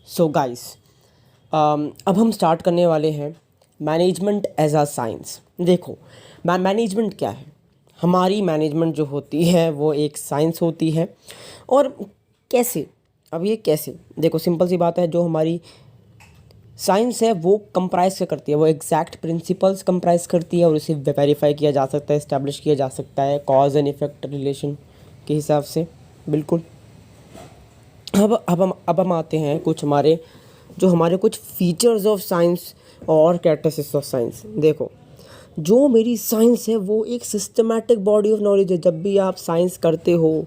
So guys, अब हम start करने वाले हैं मैनेजमेंट एज अ साइंस। देखो, मैनेजमेंट क्या है? हमारी मैनेजमेंट जो होती है वो एक साइंस होती है। और कैसे? अब ये कैसे? देखो, सिंपल सी बात है। जो हमारी साइंस है वो कंप्राइज करती है, वो एग्जैक्ट प्रिंसिपल्स कंप्राइज करती है और उसे वेरीफाई किया जा सकता है, इस्टेब्लिश किया जा सकता है कॉज एंड इफेक्ट रिलेशन के हिसाब से। बिल्कुल। अब हम आते हैं कुछ हमारे कुछ फीचर्स ऑफ साइंस और कैरेक्टरिस्टिक्स ऑफ साइंस। देखो, जो मेरी साइंस है वो एक सिस्टमैटिक बॉडी ऑफ नॉलेज है। जब भी आप साइंस करते हो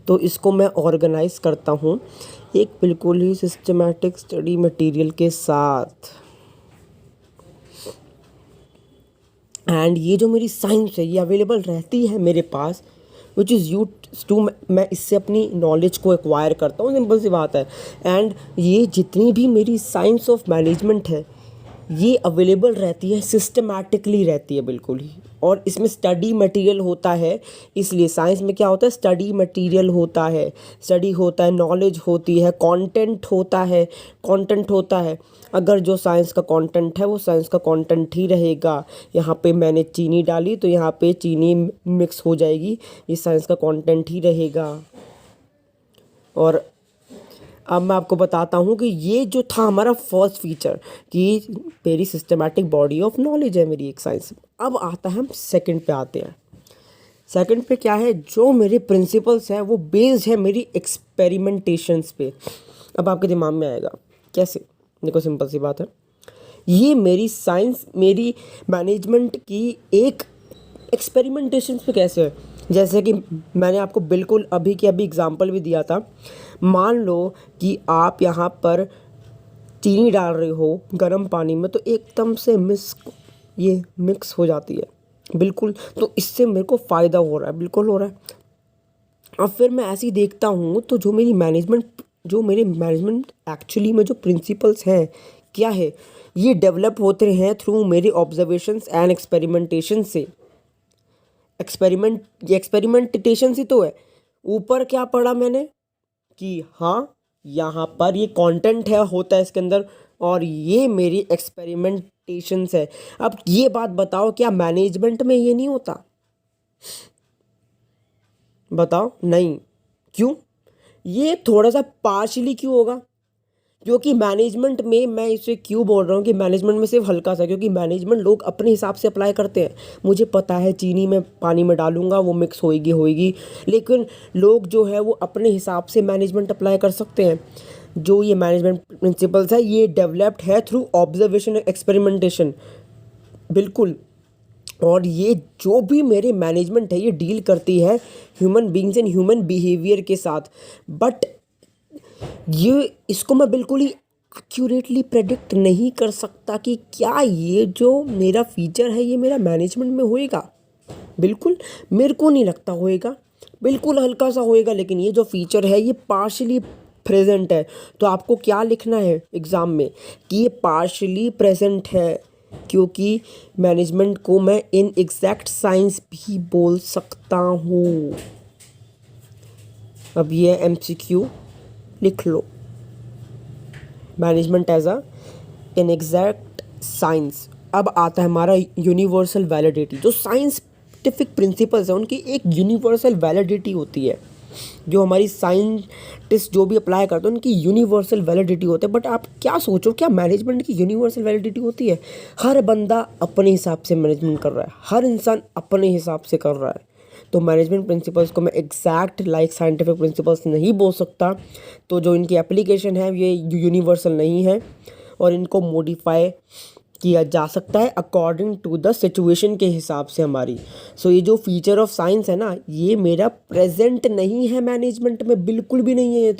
तो इसको मैं ऑर्गेनाइज करता हूँ एक बिल्कुल ही सिस्टमैटिक स्टडी मटेरियल के साथ। एंड ये जो मेरी साइंस है ये अवेलेबल रहती है मेरे पास, विच इज़ यूज टू, मैं इससे अपनी नॉलेज को एक्वायर करता हूँ। सिंपल सी बात है। एंड ये जितनी भी मेरी साइंस ऑफ मैनेजमेंट है ये अवेलेबल रहती है, सिस्टमैटिकली रहती है बिल्कुल ही। और इसमें स्टडी मटेरियल होता है। इसलिए साइंस में क्या होता है? स्टडी मटेरियल होता है, स्टडी होता है, नॉलेज होती है, कंटेंट होता है। अगर जो साइंस का कंटेंट है वो साइंस का कंटेंट ही रहेगा। यहाँ पे मैंने चीनी डाली तो यहाँ पे चीनी मिक्स हो जाएगी, ये साइंस का कंटेंट ही रहेगा। और अब मैं आपको बताता हूँ कि ये जो था हमारा फर्स्ट फीचर कि मेरी सिस्टमैटिक बॉडी ऑफ नॉलेज है मेरी एक साइंस। अब आता है, हम सेकंड पे आते हैं। सेकंड पे क्या है? जो मेरे प्रिंसिपल्स हैं वो बेस्ड है मेरी एक्सपेरिमेंटेशंस पे। अब आपके दिमाग में आएगा कैसे? देखो, सिंपल सी बात है। ये मेरी साइंस, मेरी मैनेजमेंट की एक एक्सपेरिमेंटेशन पे कैसे है? जैसे कि मैंने आपको बिल्कुल अभी के अभी एग्जांपल भी दिया था। मान लो कि आप यहाँ पर चीनी डाल रहे हो गर्म पानी में तो एकदम से मिक्स हो जाती है। बिल्कुल। तो इससे मेरे को फ़ायदा हो रहा है, बिल्कुल हो रहा है। अब फिर मैं ऐसे ही देखता हूँ तो जो मेरे मैनेजमेंट एक्चुअली में जो प्रिंसिपल्स हैं क्या है, ये डेवलप होते हैं थ्रू मेरे ऑब्जर्वेशंस एंड एक्सपेरिमेंटेशन से। एक्सपेरिमेंटेशन ही तो है। ऊपर क्या पढ़ा मैंने कि हाँ, यहाँ पर ये कंटेंट है, होता है इसके अंदर, और ये मेरी एक्सपेरिमेंटेशंस है। अब ये बात बताओ, क्या मैनेजमेंट में ये नहीं होता? बताओ। नहीं। क्यों? ये थोड़ा सा पार्शली क्यों होगा? क्योंकि मैनेजमेंट में, मैं इसे क्यों बोल रहा हूँ कि मैनेजमेंट में सिर्फ हल्का सा, क्योंकि मैनेजमेंट लोग अपने हिसाब से अप्लाई करते हैं। मुझे पता है चीनी में पानी में डालूंगा वो मिक्स होएगी, लेकिन लोग जो है वो अपने हिसाब से मैनेजमेंट अप्लाई कर सकते हैं। जो ये मैनेजमेंट प्रिंसिपल्स है ये डेवलप्ड है थ्रू ऑब्जर्वेशन एक्सपेरिमेंटेशन। बिल्कुल। और ये जो भी मेरे मैनेजमेंट है ये डील करती है human beings and human behaviour के साथ। बट ये इसको मैं बिल्कुल ही एक्यूरेटली प्रेडिक्ट नहीं कर सकता कि क्या ये जो मेरा फीचर है ये मेरा मैनेजमेंट में होएगा। बिल्कुल मेरे को नहीं लगता होएगा, बिल्कुल हल्का सा होएगा। लेकिन ये जो फीचर है ये पार्शली प्रेजेंट है। तो आपको क्या लिखना है एग्ज़ाम में कि ये पार्शली प्रेजेंट है, क्योंकि मैनेजमेंट को मैं इन एग्जैक्ट साइंस भी बोल सकता हूँ। अब ये MCQ लिख लो। Management as a inexact science. अब आता है हमारा यूनिवर्सल वैलिडिटी। जो साइंटिफिक प्रिंसिपल्स हैं उनकी एक यूनिवर्सल वैलिडिटी होती है। जो हमारी साइंटिस्ट जो भी अप्लाई करते हैं उनकी यूनिवर्सल वैलिडिटी होती है। बट आप क्या सोचो, क्या मैनेजमेंट की यूनिवर्सल वैलिडिटी होती है? हर बंदा अपने हिसाब से मैनेजमेंट कर रहा है, हर इंसान अपने हिसाब से कर रहा है। तो मैनेजमेंट प्रिंसिपल्स को मैं एग्जैक्ट लाइक साइंटिफिक प्रिंसिपल्स नहीं बोल सकता। तो जो इनकी एप्लीकेशन है ये यूनिवर्सल नहीं है और इनको मॉडिफाई किया जा सकता है अकॉर्डिंग टू द सिचुएशन के हिसाब से हमारी। सो ये जो फीचर ऑफ साइंस है ना ये मेरा प्रेजेंट नहीं है मैनेजमेंट में, बिल्कुल भी नहीं है।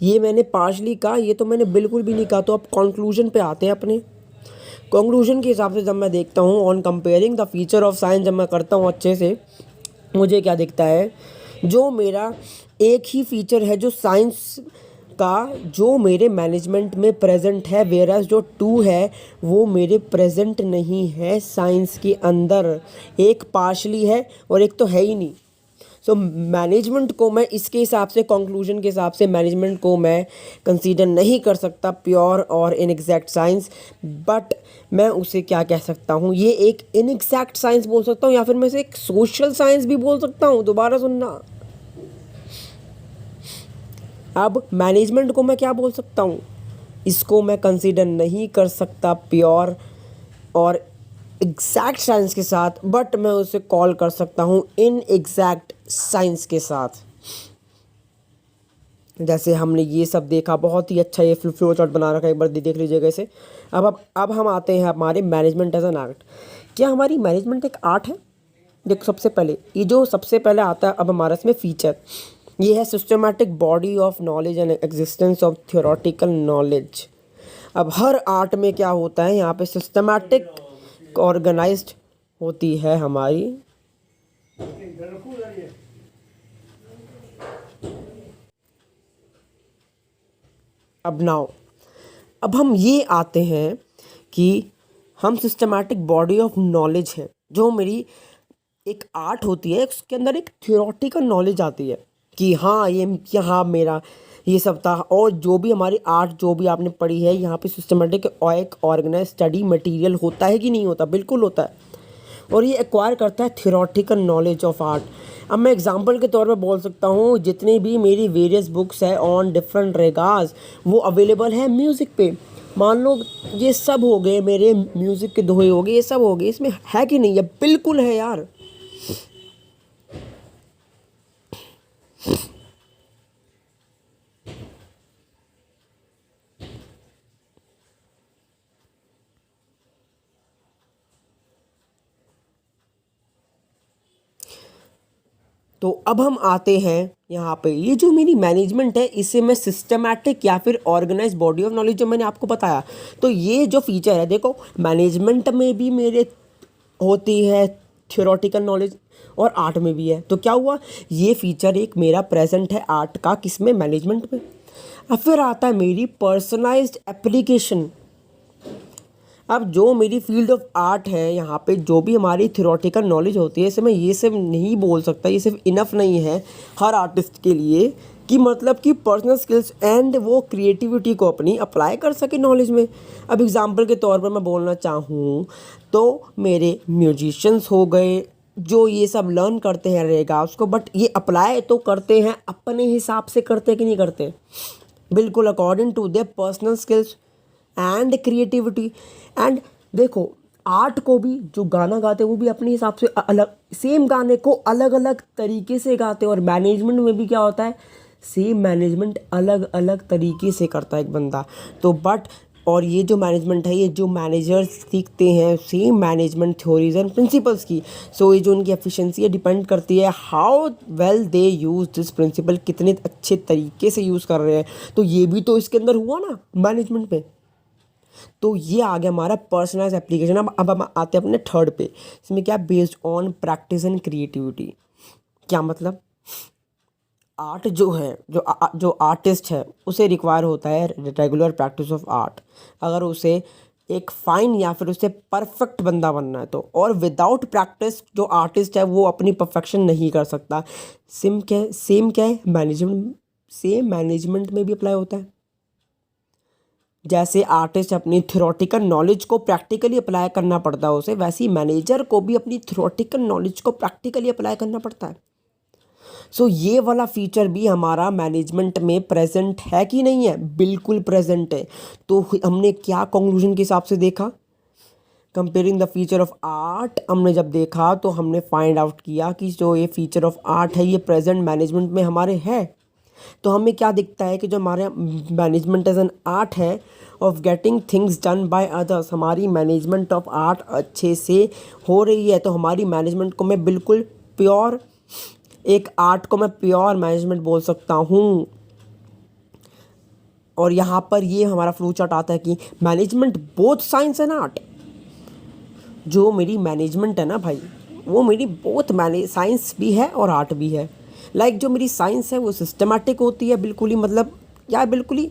ये मैंने पार्शली कहा, ये तो मैंने बिल्कुल भी नहीं कहा। तो अब कंक्लूजन पे आते हैं। अपने कंक्लूजन के हिसाब से जब मैं देखता हूँ on comparing the feature of science, जब मैं करता हूँ अच्छे से, मुझे क्या दिखता है? जो मेरा एक ही फीचर है जो साइंस का जो मेरे मैनेजमेंट में प्रेजेंट है, वेयरएज जो 2 है वो मेरे प्रेजेंट नहीं है साइंस के अंदर। एक पार्शली है और एक तो है ही नहीं। सो मैनेजमेंट को मैं इसके हिसाब से, कंक्लूजन के हिसाब से मैनेजमेंट को मैं कंसीडर नहीं कर सकता प्योर और इनएग्जैक्ट साइंस, बट मैं उसे क्या कह सकता हूँ, ये एक इनएग्जैक्ट साइंस बोल सकता हूँ, या फिर मैं इसे एक सोशल साइंस भी बोल सकता हूँ। दोबारा सुनना, अब मैनेजमेंट को मैं क्या बोल सकता हूँ, इसको मैं कंसीडर नहीं कर सकता प्योर और एग्जैक्ट साइंस के साथ, बट मैं उसे कॉल कर सकता हूँ इन एग्जैक्ट साइंस के साथ। जैसे हमने ये सब देखा, बहुत ही अच्छा ये फ्लो चार्ट बना रखा है, एक बार देख लीजिएगा इसे। अब हम आते हैं हमारे मैनेजमेंट एज एन आर्ट। क्या हमारी मैनेजमेंट एक आर्ट है? देखो, सबसे पहले ये जो सबसे पहले आता है अब हमारा इसमें फीचर, ये है systematic body of knowledge and existence of theoretical knowledge. अब हर आर्ट में क्या होता है, यहाँ पे सिस्टमैटिक ऑर्गेनाइज्ड होती है हमारी अब हम ये आते हैं कि हम सिस्टमैटिक बॉडी ऑफ नॉलेज है, जो मेरी एक आर्ट होती है, उसके अंदर एक थियोरेटिकल नॉलेज आती है कि हाँ ये यहाँ मेरा ये सब था। और जो भी हमारी आर्ट जो भी आपने पढ़ी है, यहाँ पे सिस्टमेटिक और एक ऑर्गेनाइज स्टडी मटेरियल होता है कि नहीं होता? बिल्कुल होता है, और ये एक्वायर करता है थियोरेटिकल नॉलेज ऑफ आर्ट। अब मैं एग्जांपल के तौर पे बोल सकता हूँ, जितनी भी मेरी वेरियस बुक्स है ऑन डिफरेंट रेगास, वो अवेलेबल है म्यूज़िक पे। मान लो ये सब हो गए मेरे म्यूज़िक के दोहे हो गए, ये सब हो गए, इसमें है कि नहीं है? बिल्कुल है यार। तो अब हम आते हैं यहाँ पे, ये जो मेरी मैनेजमेंट है, इसे मैं सिस्टमैटिक या फिर ऑर्गेनाइज बॉडी ऑफ नॉलेज जो मैंने आपको बताया, तो ये जो फीचर है, देखो मैनेजमेंट में भी मेरे होती है थियोरेटिकल नॉलेज और आर्ट में भी है। तो क्या हुआ, ये फीचर एक मेरा प्रेजेंट है आर्ट का, किसमें? मैनेजमेंट में। अब फिर आता है मेरी पर्सनलाइज्ड एप्लीकेशन। अब जो मेरी फील्ड ऑफ आर्ट है, यहाँ पे जो भी हमारी थियोरेटिकल नॉलेज होती है, इसे मैं ये सब नहीं बोल सकता, ये सिर्फ इनफ नहीं है हर आर्टिस्ट के लिए कि मतलब कि पर्सनल स्किल्स एंड वो क्रिएटिविटी को अपनी अप्लाई कर सके नॉलेज में। अब एग्जांपल के तौर पर मैं बोलना चाहूँ तो मेरे म्यूजिशियंस हो गए, जो ये सब लर्न करते हैं रेगास को, बट ये अप्लाई तो करते हैं अपने हिसाब से, करते कि नहीं करते? बिल्कुल, according to their personal skills and creativity. And देखो, आर्ट को भी जो गाना गाते हैं वो भी अपने हिसाब से अलग, सेम गाने को अलग अलग तरीके से गाते हैं। और मैनेजमेंट में भी क्या होता है, सेम मैनेजमेंट अलग अलग तरीके से करता है एक बंदा। तो बट और ये जो मैनेजमेंट है, ये जो मैनेजर्स सीखते हैं same management theories and principles की, सो ये जो उनकी एफिशिएंसी है डिपेंड करती है how well they use this principle, कितने अच्छे तरीके से यूज़ कर रहे हैं। तो ये भी तो इसके अंदर हुआ ना मैनेजमेंट में। तो ये आ गया हमारा पर्सनलाइज एप्लीकेशन। अब हम आते हैं अपने थर्ड पे, इसमें क्या, based on practice and creativity. क्या मतलब, आर्ट जो है, जो आर्टिस्ट है, उसे रिक्वायर होता है रेगुलर प्रैक्टिस ऑफ आर्ट, अगर उसे एक फाइन या फिर उसे परफेक्ट बंदा बनना है तो। और विदाउट प्रैक्टिस जो आर्टिस्ट है वो अपनी परफेक्शन नहीं कर सकता। सेम क्या है मैनेजमेंट, सेम मैनेजमेंट में भी अप्लाई होता है। जैसे आर्टिस्ट अपनी थियोरेटिकल नॉलेज को प्रैक्टिकली अप्लाई करना पड़ता है उसे, वैसे ही मैनेजर को भी अपनी थियोरेटिकल नॉलेज को प्रैक्टिकली अप्लाई करना पड़ता है। सो ये वाला फीचर भी हमारा मैनेजमेंट में प्रेजेंट है कि नहीं है? बिल्कुल प्रेजेंट है। तो हमने क्या कंक्लूजन के हिसाब से देखा, comparing the feature of art, हमने जब देखा तो हमने फाइंड आउट किया कि जो ये फीचर ऑफ आर्ट है ये प्रेजेंट मैनेजमेंट में हमारे है। तो हमें क्या दिखता है कि जो हमारे मैनेजमेंट एज एन आर्ट है of getting things done by others, हमारी मैनेजमेंट ऑफ आर्ट अच्छे से हो रही है। तो हमारी मैनेजमेंट को मैं बिल्कुल प्योर, एक आर्ट को मैं प्योर मैनेजमेंट बोल सकता हूँ। और यहाँ पर ये हमारा फ्लो चार्ट आता है कि management both science and art. जो मेरी मैनेजमेंट है ना भाई, वो मेरी बोथ साइंस भी है और आर्ट भी है। लाइक जो मेरी साइंस है वो सिस्टमैटिक होती है, बिल्कुल ही मतलब क्या, बिल्कुल ही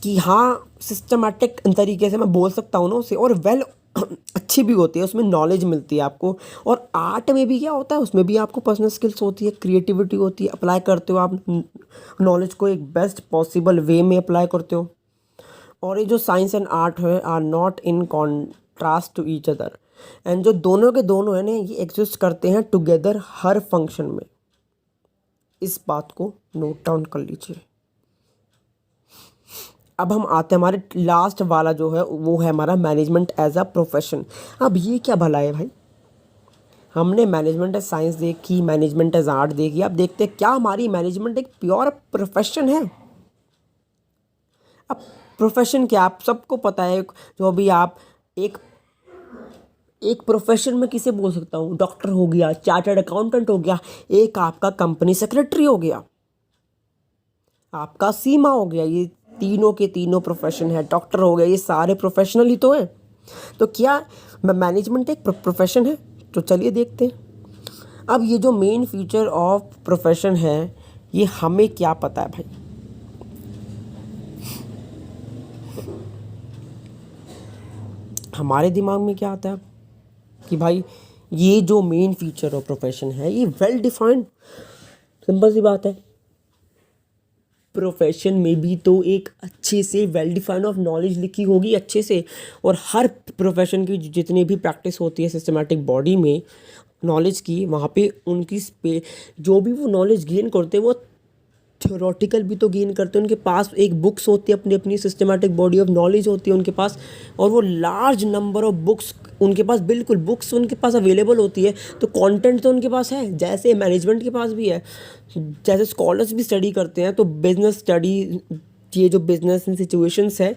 कि हाँ सिस्टमैटिक तरीके से मैं बोल सकता हूँ ना उसे, और वेल अच्छी भी होती है, उसमें नॉलेज मिलती है आपको। और आर्ट में भी क्या होता है, उसमें भी आपको पर्सनल स्किल्स होती है, क्रिएटिविटी होती है, अप्लाई करते हो आप नॉलेज को एक बेस्ट पॉसिबल वे में अप्लाई करते हो। और ये जो साइंस एंड आर्ट है are not in contrast to each other, and जो दोनों के दोनों है ना, ये एग्जिस्ट करते हैं टुगेदर हर फंक्शन में। इस बात को नोट डाउन कर लीजिए। अब हम आते हैं हमारे लास्ट वाला जो है, वो है हमारा मैनेजमेंट एज अ प्रोफेशन। अब ये क्या भला है भाई, हमने मैनेजमेंट एज साइंस देखी, मैनेजमेंट एज आर्ट देखी, अब देखते हैं क्या हमारी मैनेजमेंट एक प्योर प्रोफेशन है। अब प्रोफेशन क्या, आप सबको पता है, जो भी आप एक प्रोफेशन में किसे बोल सकता हूँ, डॉक्टर हो गया, चार्टर्ड अकाउंटेंट हो गया, एक आपका कंपनी सेक्रेटरी हो गया, आपका सीमा हो गया, ये तीनों के तीनों प्रोफेशन है। डॉक्टर हो गया, ये सारे प्रोफेशनल ही तो हैं। तो क्या मैनेजमेंट एक प्रोफेशन है? तो चलिए देखते हैं। अब ये जो मेन फीचर ऑफ प्रोफेशन है, ये हमें क्या पता है भाई? हमारे दिमाग में क्या आता है कि भाई ये जो मेन फीचर ऑफ प्रोफेशन है, ये वेल डिफाइंड, सिंपल सी बात है। प्रोफेशन में भी तो एक अच्छे से वेल डिफाइंड ऑफ नॉलेज लिखी होगी अच्छे से, और हर प्रोफेशन की जितनी भी प्रैक्टिस होती है सिस्टमैटिक बॉडी में नॉलेज की, वहाँ पे उनकी जो भी वो नॉलेज गेन करते हैं वो थ्योरेटिकल भी तो गेन करते हैं। उनके पास एक बुक्स होती है, अपनी अपनी सिस्टमैटिक बॉडी ऑफ नॉलेज होती है उनके पास, और वो लार्ज नंबर ऑफ बुक्स उनके पास, बिल्कुल बुक्स उनके पास अवेलेबल होती है। तो कंटेंट तो उनके पास है, जैसे मैनेजमेंट के पास भी है। जैसे स्कॉलर्स भी स्टडी करते हैं, तो बिजनेस स्टडी, ये जो बिजनेस सिचुएशंस है,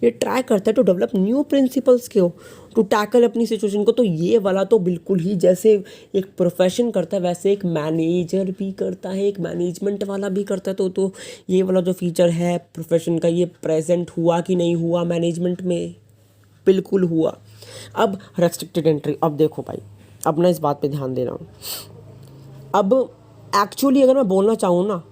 ये ट्राई करता है टू डेवलप न्यू प्रिंसिपल्स के हो, टू टैकल अपनी सिचुएशन को। तो ये वाला तो बिल्कुल ही जैसे एक प्रोफेशन करता है, वैसे एक मैनेजर भी करता है, एक मैनेजमेंट वाला भी करता है। तो ये वाला जो फीचर है प्रोफेशन का, ये प्रेजेंट हुआ कि नहीं हुआ मैनेजमेंट में? बिल्कुल हुआ। अब रेस्ट्रिक्टेड एंट्री, अब देखो भाई, अब ना इस बात पे ध्यान दे रहा हूँ। अब एक्चुअली अगर मैं बोलना चाहूँ ना,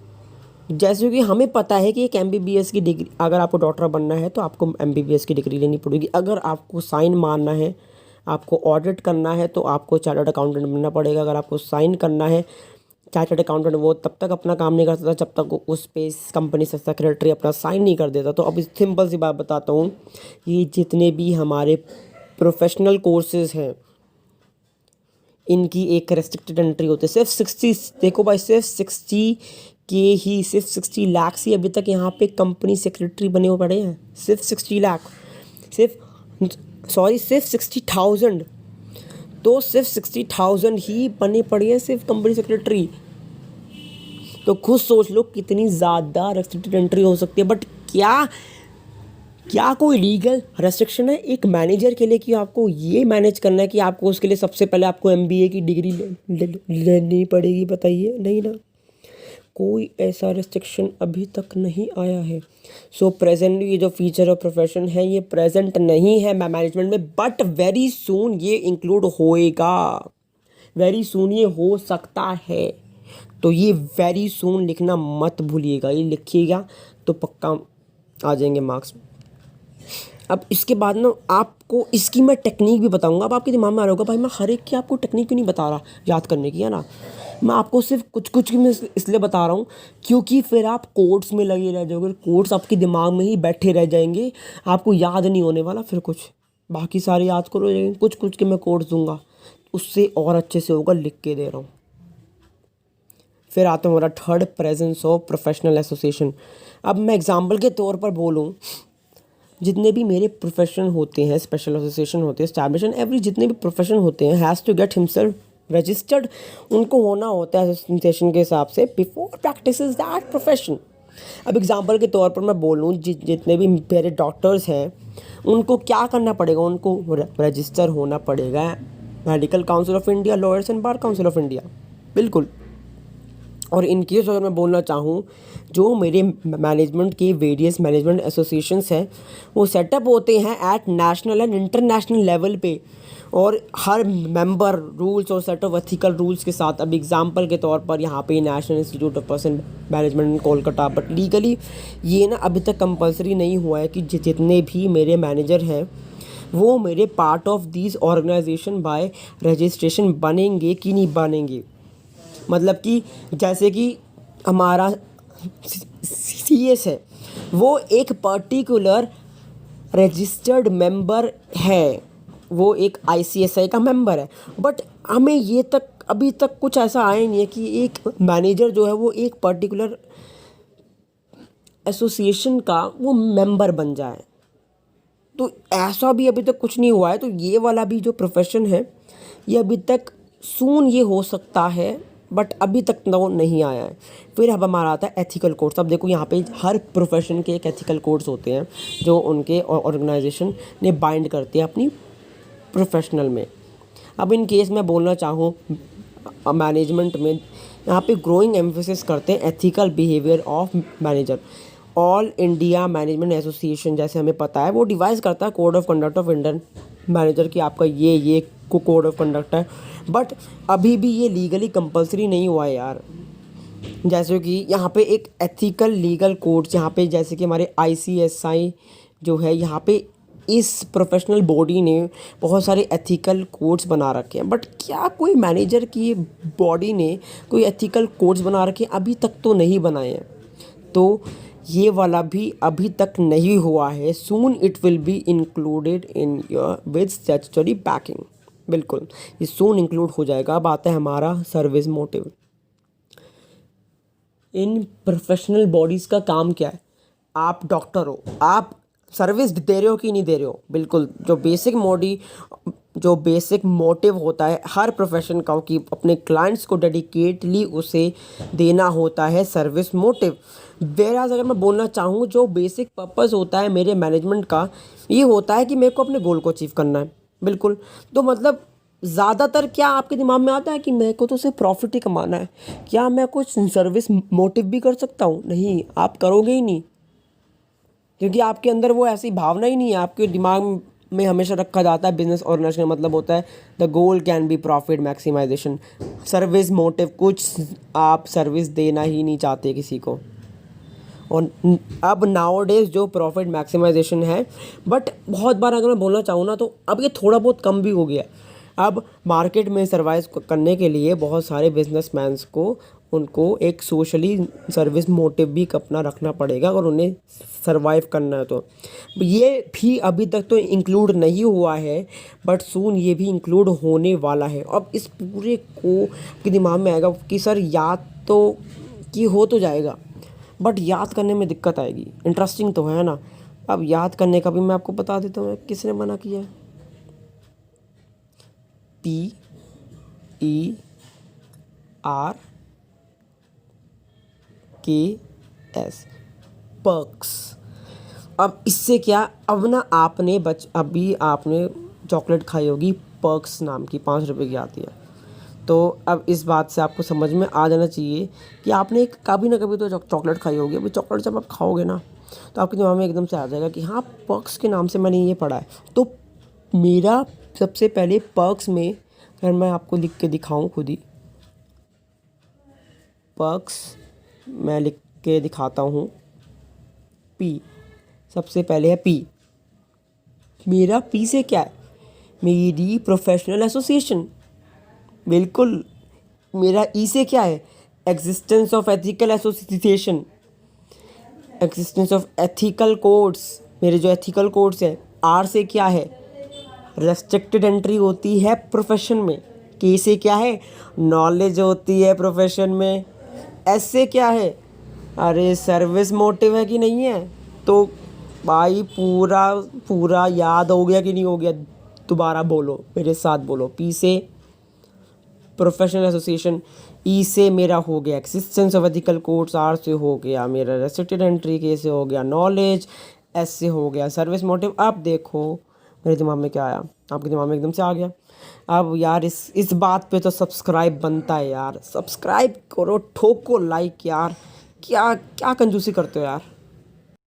जैसे कि हमें पता है कि एक MBBS की डिग्री, अगर आपको डॉक्टर बनना है तो आपको MBBS की डिग्री लेनी पड़ेगी। अगर आपको साइन मारना है, आपको ऑडिट करना है, तो आपको चार्टर्ड अकाउंटेंट बनना पड़ेगा। अगर आपको साइन करना है, चार्टर्ड अकाउंटेंट वो तब तक अपना काम नहीं कर सकता जब तक उस पे कंपनी से सेक्रेटरी अपना साइन नहीं कर देता। तो अब सिंपल सी बात बताता हूँ, ये जितने भी हमारे प्रोफेशनल कोर्सेज हैं, इनकी एक रेस्ट्रिक्टेड एंट्री होती है। सिर्फ 60, देखो भाई, सिर्फ 60 लाख ही अभी तक यहाँ पे कंपनी सेक्रेटरी बने हुए पड़े हैं। सिर्फ 60 लाख, सिर्फ 60,000, तो सिर्फ 60,000 ही बने पड़े हैं सिर्फ कंपनी सेक्रेटरी। तो खुद सोच लो कितनी ज़्यादा रेस्ट्रिक्टेड एंट्री हो सकती है। बट क्या कोई लीगल रेस्ट्रिक्शन है एक मैनेजर के लिए कि आपको ये मैनेज करना है कि आपको उसके लिए सबसे पहले आपको MBA की डिग्री लेनी पड़ेगी? बताइए, नहीं ना, कोई ऐसा रेस्ट्रिक्शन अभी तक नहीं आया है। सो प्रेजेंटली ये जो फीचर ऑफ प्रोफेशन है, ये प्रेजेंट नहीं है मैनेजमेंट में, बट वेरी सून ये इंक्लूड होएगा, वेरी सून ये हो सकता है। तो ये वेरी सून लिखना मत भूलिएगा, ये लिखिएगा तो पक्का आ जाएंगे मार्क्स। अब इसके बाद ना आपको इसकी मैं टेक्निक भी बताऊंगा। अब आपके दिमाग में आ रहा होगा, भाई मैं हर एक की आपको टेक्निक क्यों नहीं बता रहा याद करने की, है ना? मैं आपको सिर्फ कुछ की मैं इसलिए बता रहा हूँ क्योंकि फिर आप कोड्स में लगे रह जाओगे, कोड्स आपके दिमाग में ही बैठे रह जाएंगे, आपको याद नहीं होने वाला फिर कुछ, बाकी सारे याद करो, लेकिन कुछ के मैं कोड्स दूंगा, उससे और अच्छे से होगा, लिख के दे रहा हूँ। फिर आता है हमारा third, presence of professional association. अब मैं एग्जाम्पल के तौर पर बोलूँ, जितने भी मेरे प्रोफेशन होते हैं, स्पेशल एसोसिएशन होते हैं, एस्टैब्लिश, एवरी जितने भी प्रोफेशन होते हैं, has to get himself registered. उनको होना होता है एसोसिएशन के हिसाब से बिफोर प्रैक्टिस दैट प्रोफेशन। अब एग्जांपल के तौर पर मैं बोलूँ, जितने भी मेरे डॉक्टर्स हैं, उनको क्या करना पड़ेगा? उनको रजिस्टर होना पड़ेगा medical council of India, lawyers and bar council of India, बिल्कुल। और इन केस अगर मैं बोलना चाहूँ, जो मेरे मैनेजमेंट के वेरियस मैनेजमेंट एसोसिएशंस हैं, वो सेटअप होते हैं at national and international level पे, और हर मेंबर रूल्स और सेट ऑफ एथिकल रूल्स के साथ। अब एग्जांपल के तौर पर यहाँ पे national institute of person management in Kolkata, but legally ये ना अभी तक कंपलसरी नहीं हुआ है कि जितने भी मेरे मैनेजर हैं वो मेरे part of this organisation by registration बनेंगे कि नहीं बनेंगे। मतलब कि जैसे कि हमारा CS है, वो एक पर्टिकुलर रजिस्टर्ड मेंबर है, वो एक ICSI का मेंबर है, बट हमें ये तक अभी तक कुछ ऐसा आया नहीं है कि एक मैनेजर जो है वो एक पर्टिकुलर एसोसिएशन का वो मेंबर बन जाए। तो ऐसा भी अभी तक कुछ नहीं हुआ है। तो ये वाला भी जो प्रोफेशन है ये अभी तक सून ये हो सकता है, बट अभी तक तो नहीं आया है। फिर अब हमारा आता है एथिकल कोड्स। अब देखो यहाँ पे हर प्रोफेशन के एक एथिकल कोड्स होते हैं जो उनके ऑर्गेनाइजेशन ने बाइंड करते हैं अपनी प्रोफेशनल में। अब इन केस मैं बोलना चाहूँ मैनेजमेंट में, यहाँ पे ग्रोइंग एम्फेसिस करते हैं ethical behaviour of manager. All India management association जैसे हमें पता है वो डिवाइस करता है code of conduct of Indian manager की आपका ये कोड ऑफ कंडक्ट है, बट अभी भी ये लीगली कंपलसरी नहीं हुआ है यार। जैसे कि यहाँ पे एक एथिकल लीगल कोड्स यहाँ पे जैसे कि हमारे ICSI जो है, यहाँ पे इस प्रोफेशनल बॉडी ने बहुत सारे एथिकल कोड्स बना रखे हैं, बट क्या कोई मैनेजर की बॉडी ने कोई एथिकल कोड्स बना रखे हैं? अभी तक तो नहीं बनाए हैं। तो ये वाला भी अभी तक नहीं हुआ है। Soon it will be included in your with statutory banking. बिल्कुल ये सून इंक्लूड हो जाएगा। अब आता है हमारा service motive. In professional bodies का काम क्या है? आप डॉक्टर हो, आप सर्विस दे रहे हो कि नहीं दे रहे हो? बिल्कुल जो बेसिक मोटिव होता है हर प्रोफेशन का कि अपने क्लाइंट्स को डेडिकेटली उसे देना होता है सर्विस मोटिव। वेराज अगर मैं बोलना चाहूँ जो बेसिक पर्पस होता है मेरे मैनेजमेंट का, ये होता है कि मेरे को अपने गोल को अचीव करना है। बिल्कुल। तो मतलब ज़्यादातर क्या आपके दिमाग में आता है कि मेरे को तो सिर्फ प्रॉफिट ही कमाना है? क्या मैं कुछ सर्विस मोटिव भी कर सकता हूँ? नहीं, आप करोगे ही नहीं, क्योंकि आपके अंदर वो ऐसी भावना ही नहीं है। आपके दिमाग में हमेशा रखा जाता है बिजनेस ऑर्गेनाइजेशन का मतलब होता है the goal can be profit maximisation. Service motive कुछ आप सर्विस देना ही नहीं चाहते किसी को। और अब नाउअडेज जो प्रॉफिट मैक्सिमाइजेशन है, बट बहुत बार अगर मैं बोलना चाहूँ ना तो अब ये थोड़ा बहुत कम भी हो गया। अब मार्केट में सर्वाइव करने के लिए बहुत सारे बिजनेसमैन्स को उनको एक सोशली सर्विस मोटिव भी अपना रखना पड़ेगा अगर उन्हें सर्वाइव करना है। तो ये भी अभी तक तो इंक्लूड नहीं हुआ है, बट सून ये भी इंक्लूड होने वाला है। अब इस पूरे को के दिमाग में आएगा कि सर याद तो कि हो तो जाएगा, बट याद करने में दिक्कत आएगी। इंटरेस्टिंग तो है ना। अब याद करने का भी मैं आपको बता देता हूँ किसने मना किया है। PERKS perks. अब इससे क्या, अब ना अभी आपने चॉकलेट खाई होगी पर्क्स नाम की, 5 रुपए की आती है। तो अब इस बात से आपको समझ में आ जाना चाहिए कि आपने कभी ना कभी तो चॉकलेट खाई होगी। अभी चॉकलेट जब आप खाओगे ना तो आपके दिमाग में एकदम से आ जाएगा कि हाँ पर्क्स के नाम से मैंने ये पढ़ा है। तो मेरा सबसे पहले पर्क्स में, अगर मैं आपको लिख के दिखाऊं खुद ही, पर्क्स मैं लिख के दिखाता हूँ। पी सबसे पहले है पी। मेरा पी से क्या है? मेरी प्रोफेशनल एसोसिएशन। बिल्कुल। मेरा ई से क्या है? Existence of ethical association, existence of ethical codes, मेरे जो एथिकल कोड्स है। आर से क्या है? रेस्ट्रिक्टेड एंट्री होती है प्रोफेशन में। के से क्या है? नॉलेज होती है प्रोफेशन में। एस से क्या है? अरे सर्विस मोटिव है कि नहीं है? तो भाई पूरा याद हो गया कि नहीं हो गया? दोबारा बोलो, मेरे साथ बोलो। पी से प्रोफेशनल एसोसिएशन, ई से मेरा हो गया एक्सिस्टेंस ऑफ एथिकल कोड्स, आर से हो गया मेरा रेस्ट्रिक्टेड एंट्री, के से हो गया नॉलेज, एस से हो गया सर्विस मोटिव। अब देखो मेरे दिमाग में क्या आया, आपके दिमाग में एकदम से आ गया। अब यार इस बात पे तो सब्सक्राइब बनता है यार। सब्सक्राइब करो, ठोको लाइक यार। क्या क्या कंजूसी करते हो यार।